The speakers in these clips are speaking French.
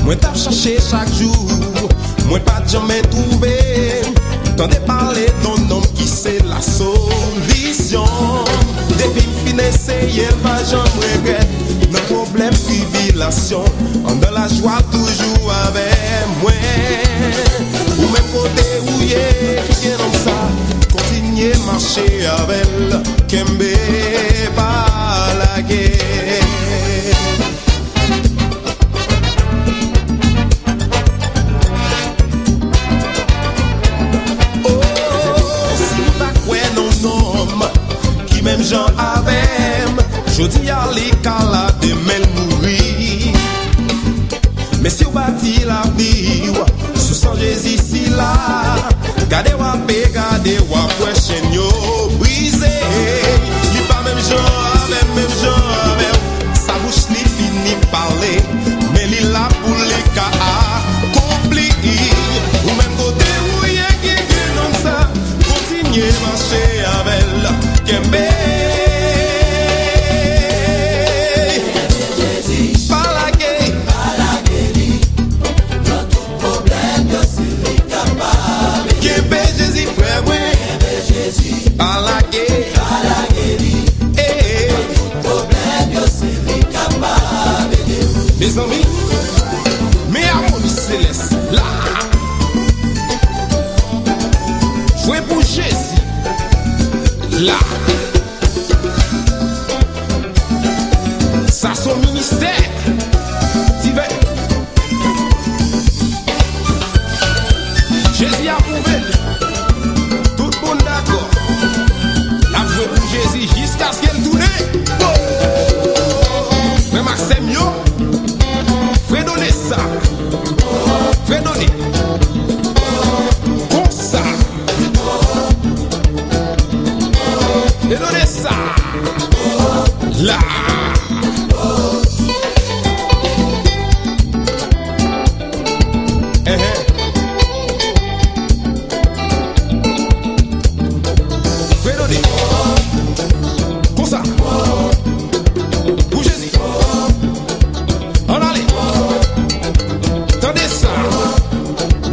Moi t'as cherché chaque jour, moi pas jamais trouvé. T'entendais parler d'un homme qui c'est la solution. Depuis fin essayer, pas jamais regrette. Nos problèmes, tribulations, on dans la joie toujours avec moi. Ou même côté où y est, qui est comme ça. Continuer marcher avec elle, Kembe pas la guerre. Même gens avec, je dis à l'écala de mel mourir. Mais si vous bâti la vie, sous son Jésus ici là, gardez wa paix, gardez wa prochaine yo brisé. Il pas même gens avec, même gens avec, sa bouche li fini parler, mais il là pour les cas accomplis. Ou même côté où y est qui comme ça, continuez marcher avec elle. Kembe mes amis, mes harmonies célestes, là, jouez pour Jésus, là, ça son ministère, divin. Jésus a prouvé, tout le monde d'accord, la joué pour Jésus jusqu'à ce qu'elle tourne. Mais Maxime yo, fais donner ça, fais donner, comme ça, fais donner ça, là. Fais donner, comme ça, pour Jésus. On allait. Tendez ça.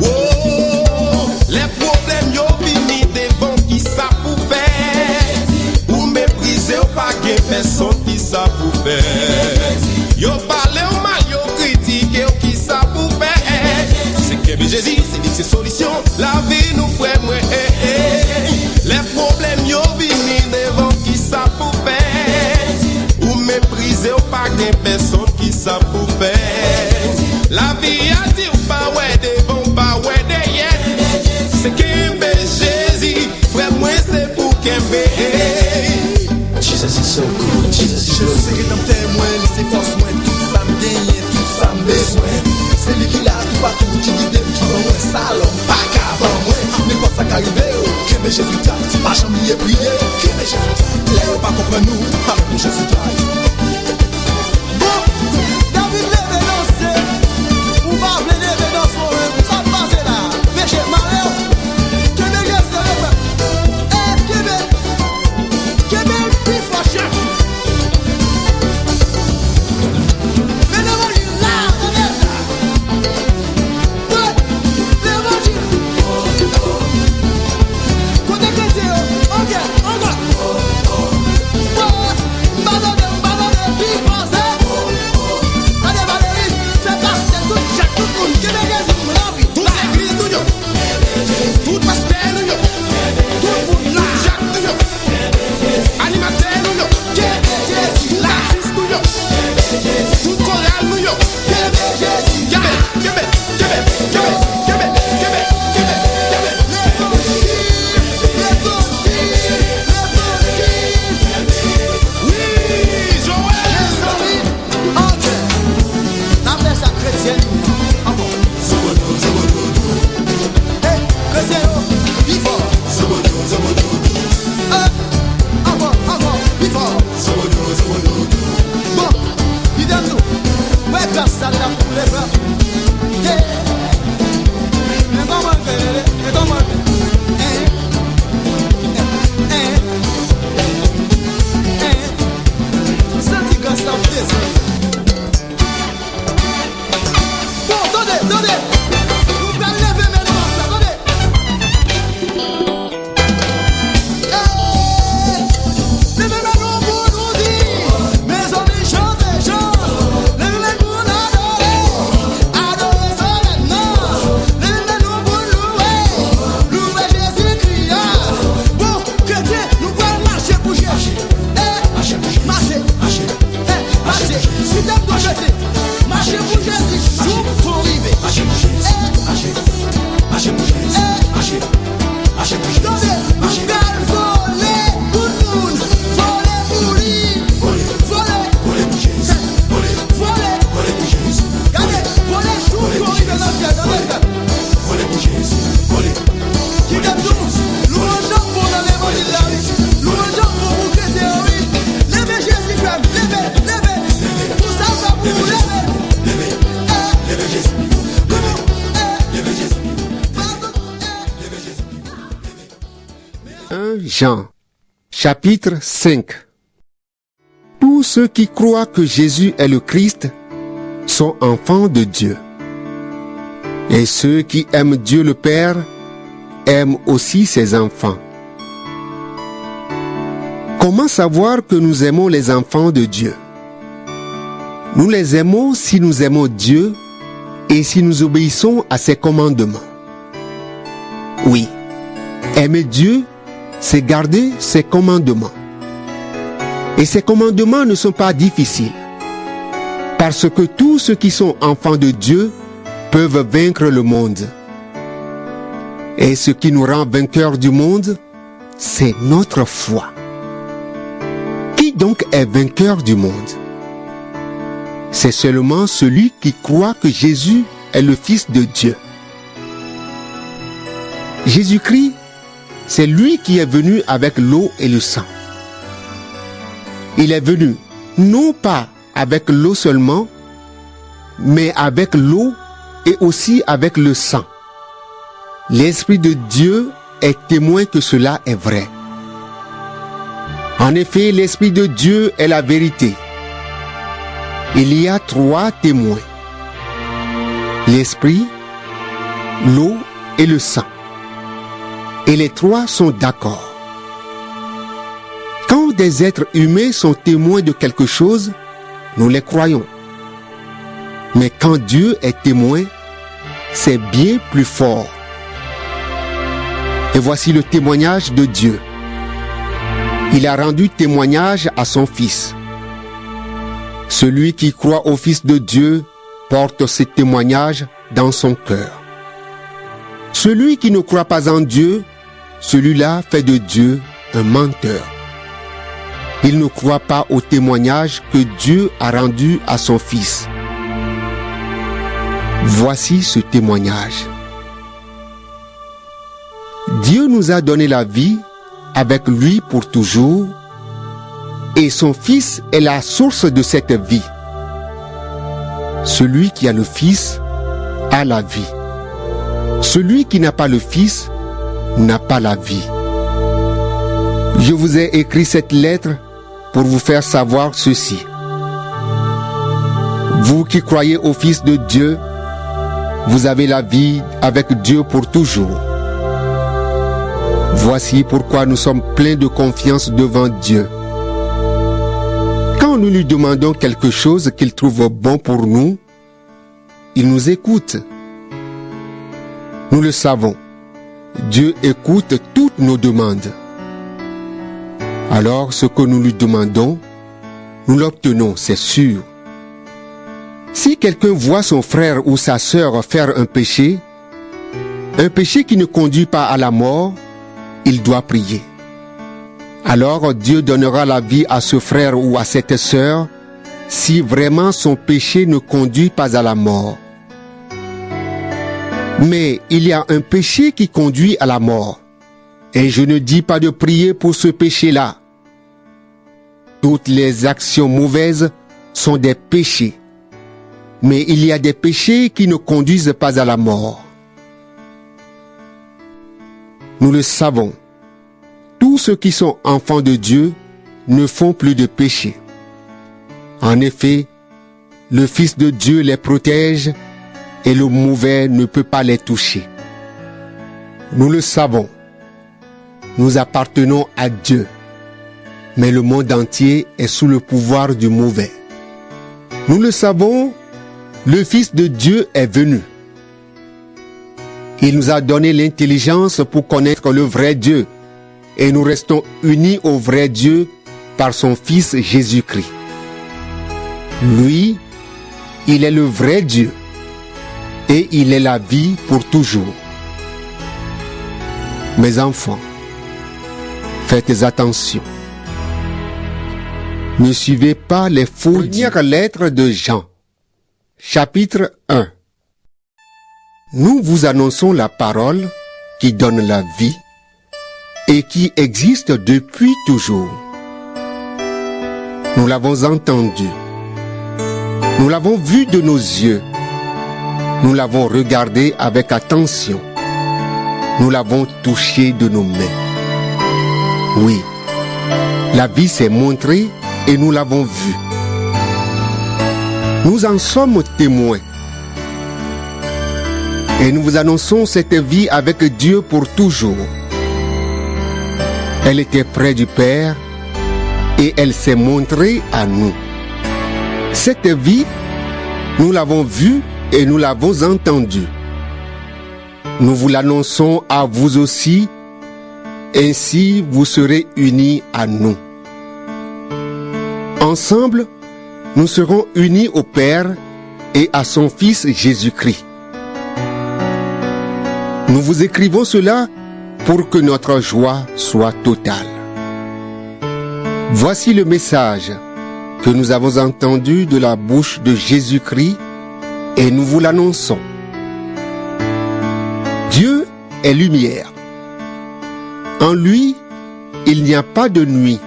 Oh, les problèmes yo vini devant qui ça pour faire. Ou mépriser ou pas que personne qui ça pour faire. Yo parler ou mal yo critiquer ou qui ça pour faire. C'est que Jésus c'est solution. La vie nous fait moi. Les problèmes yo vini devant qui ça pour faire. Ou mépriser ou pas que personne qui ça pour faire. La vie a dit ou pas ouais devant pas ouais derrière. C'est Kembe Jésus, frère moi c'est pour Kembe. Jesus is so good, Jesus is so good. Je sais que dans témoin, c'est force moi, tout ça me gagne, tout ça me besoin. C'est lui qui l'a tout partout, qui guide, qui va moi salon, pas qu'avant moi. Mais quand ça qu'arrive, Kembe Jésus t'a, pas jamais prier, Kembe Jésus t'a. Là, on pas comprendre nous, avec nous Jésus t'a. Jean, chapitre 5. Tous ceux qui croient que Jésus est le Christ sont enfants de Dieu. Et ceux qui aiment Dieu le Père aiment aussi ses enfants. Comment savoir que nous aimons les enfants de Dieu? Nous les aimons si nous aimons Dieu et si nous obéissons à ses commandements. Oui, aimer Dieu, c'est garder ses commandements. Et ces commandements ne sont pas difficiles, parce que tous ceux qui sont enfants de Dieu peuvent vaincre le monde. Et ce qui nous rend vainqueurs du monde, c'est notre foi. Qui donc est vainqueur du monde? C'est seulement celui qui croit que Jésus est le Fils de Dieu. Jésus-Christ, c'est lui qui est venu avec l'eau et le sang. Il est venu non pas avec l'eau seulement, mais avec l'eau et aussi avec le sang. L'Esprit de Dieu est témoin que cela est vrai. En effet, l'Esprit de Dieu est la vérité. Il y a 3 témoins: l'Esprit, l'eau et le sang. Et les 3 sont d'accord. Quand des êtres humains sont témoins de quelque chose, nous les croyons. Mais quand Dieu est témoin, c'est bien plus fort. Et voici le témoignage de Dieu. Il a rendu témoignage à son Fils. Celui qui croit au Fils de Dieu porte ce témoignage dans son cœur. Celui qui ne croit pas en Dieu, celui-là fait de Dieu un menteur. Il ne croit pas au témoignage que Dieu a rendu à son Fils. Voici ce témoignage. Dieu nous a donné la vie avec lui pour toujours, et son Fils est la source de cette vie. Celui qui a le Fils a la vie. Celui qui n'a pas le Fils n'a pas la vie. Je vous ai écrit cette lettre pour vous faire savoir ceci. Vous qui croyez au Fils de Dieu, vous avez la vie avec Dieu pour toujours. Voici pourquoi nous sommes pleins de confiance devant Dieu. Quand nous lui demandons quelque chose qu'il trouve bon pour nous, il nous écoute. Nous le savons, Dieu écoute toutes nos demandes. Alors ce que nous lui demandons, nous l'obtenons, c'est sûr. Si quelqu'un voit son frère ou sa sœur faire un péché qui ne conduit pas à la mort, il doit prier. Alors Dieu donnera la vie à ce frère ou à cette sœur si vraiment son péché ne conduit pas à la mort. Mais il y a un péché qui conduit à la mort. Et je ne dis pas de prier pour ce péché-là. Toutes les actions mauvaises sont des péchés. Mais il y a des péchés qui ne conduisent pas à la mort. Nous le savons. Tous ceux qui sont enfants de Dieu ne font plus de péché. En effet, le Fils de Dieu les protège et le mauvais ne peut pas les toucher. Nous le savons. Nous appartenons à Dieu, mais le monde entier est sous le pouvoir du mauvais. Nous le savons, le Fils de Dieu est venu. Il nous a donné l'intelligence pour connaître le vrai Dieu et nous restons unis au vrai Dieu par son Fils Jésus-Christ. Lui, il est le vrai Dieu et il est la vie pour toujours. Mes enfants, faites attention. Ne suivez pas les faux dits. Première lettre de Jean, chapitre 1. Nous vous annonçons la parole qui donne la vie et qui existe depuis toujours. Nous l'avons entendu. Nous l'avons vu de nos yeux. Nous l'avons regardé avec attention. Nous l'avons touché de nos mains. Oui, la vie s'est montrée et nous l'avons vue. Nous en sommes témoins. Et nous vous annonçons cette vie avec Dieu pour toujours. Elle était près du Père et elle s'est montrée à nous. Cette vie, nous l'avons vue et nous l'avons entendue. Nous vous l'annonçons à vous aussi, ainsi vous serez unis à nous. Ensemble, nous serons unis au Père et à son Fils Jésus-Christ. Nous vous écrivons cela pour que notre joie soit totale. Voici le message que nous avons entendu de la bouche de Jésus-Christ et nous vous l'annonçons. Dieu est lumière. En lui, il n'y a pas de nuit.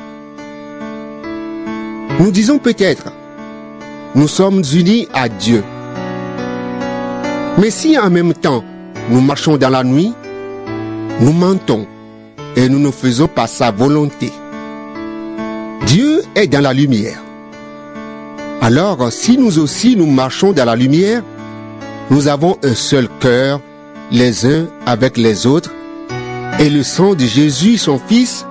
Nous disons peut-être, nous sommes unis à Dieu. Mais si en même temps, nous marchons dans la nuit, nous mentons et nous ne faisons pas sa volonté. Dieu est dans la lumière. Alors, si nous aussi nous marchons dans la lumière, nous avons un seul cœur, les uns avec les autres, et le sang de Jésus, son Fils,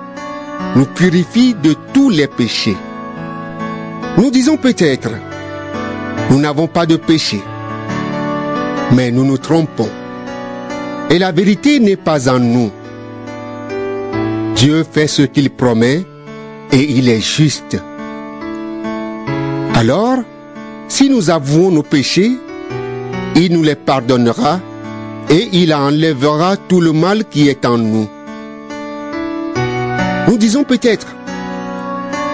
nous purifie de tous les péchés. Nous disons peut-être, nous n'avons pas de péché, mais nous nous trompons. Et la vérité n'est pas en nous. Dieu fait ce qu'il promet et il est juste. Alors, si nous avouons nos péchés, il nous les pardonnera et il enlèvera tout le mal qui est en nous. Nous disons peut-être,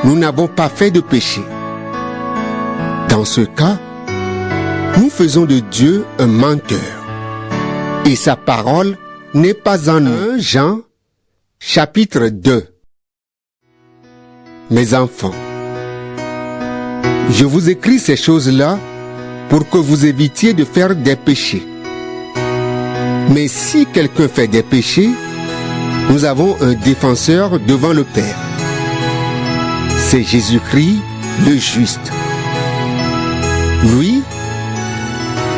nous n'avons pas fait de péché. Dans ce cas, nous faisons de Dieu un menteur. Et sa parole n'est pas en nous. 1 Jean, chapitre 2. Mes enfants, je vous écris ces choses-là pour que vous évitiez de faire des péchés. Mais si quelqu'un fait des péchés, nous avons un défenseur devant le Père. C'est Jésus-Christ, le juste. Lui,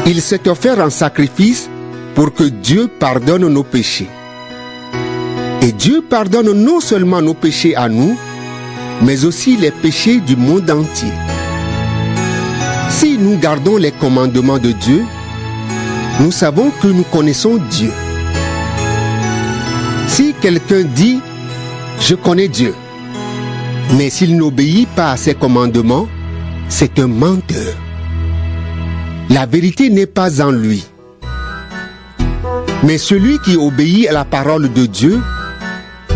il s'est offert en sacrifice pour que Dieu pardonne nos péchés. Et Dieu pardonne non seulement nos péchés à nous, mais aussi les péchés du monde entier. Si nous gardons les commandements de Dieu, nous savons que nous connaissons Dieu. Si quelqu'un dit « Je connais Dieu », mais s'il n'obéit pas à ses commandements, c'est un menteur. La vérité n'est pas en lui. Mais celui qui obéit à la parole de Dieu,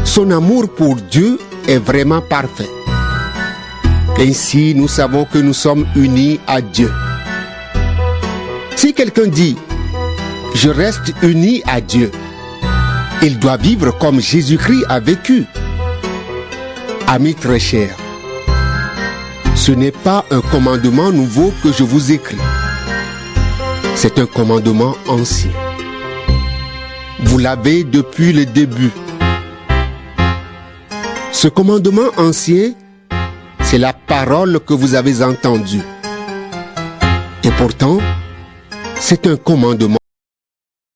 son amour pour Dieu est vraiment parfait. Ainsi, nous savons que nous sommes unis à Dieu. Si quelqu'un dit « Je reste uni à Dieu », il doit vivre comme Jésus-Christ a vécu. Amis très chers, ce n'est pas un commandement nouveau que je vous écris. C'est un commandement ancien. Vous l'avez depuis le début. Ce commandement ancien, c'est la parole que vous avez entendue. Et pourtant, C'est un commandement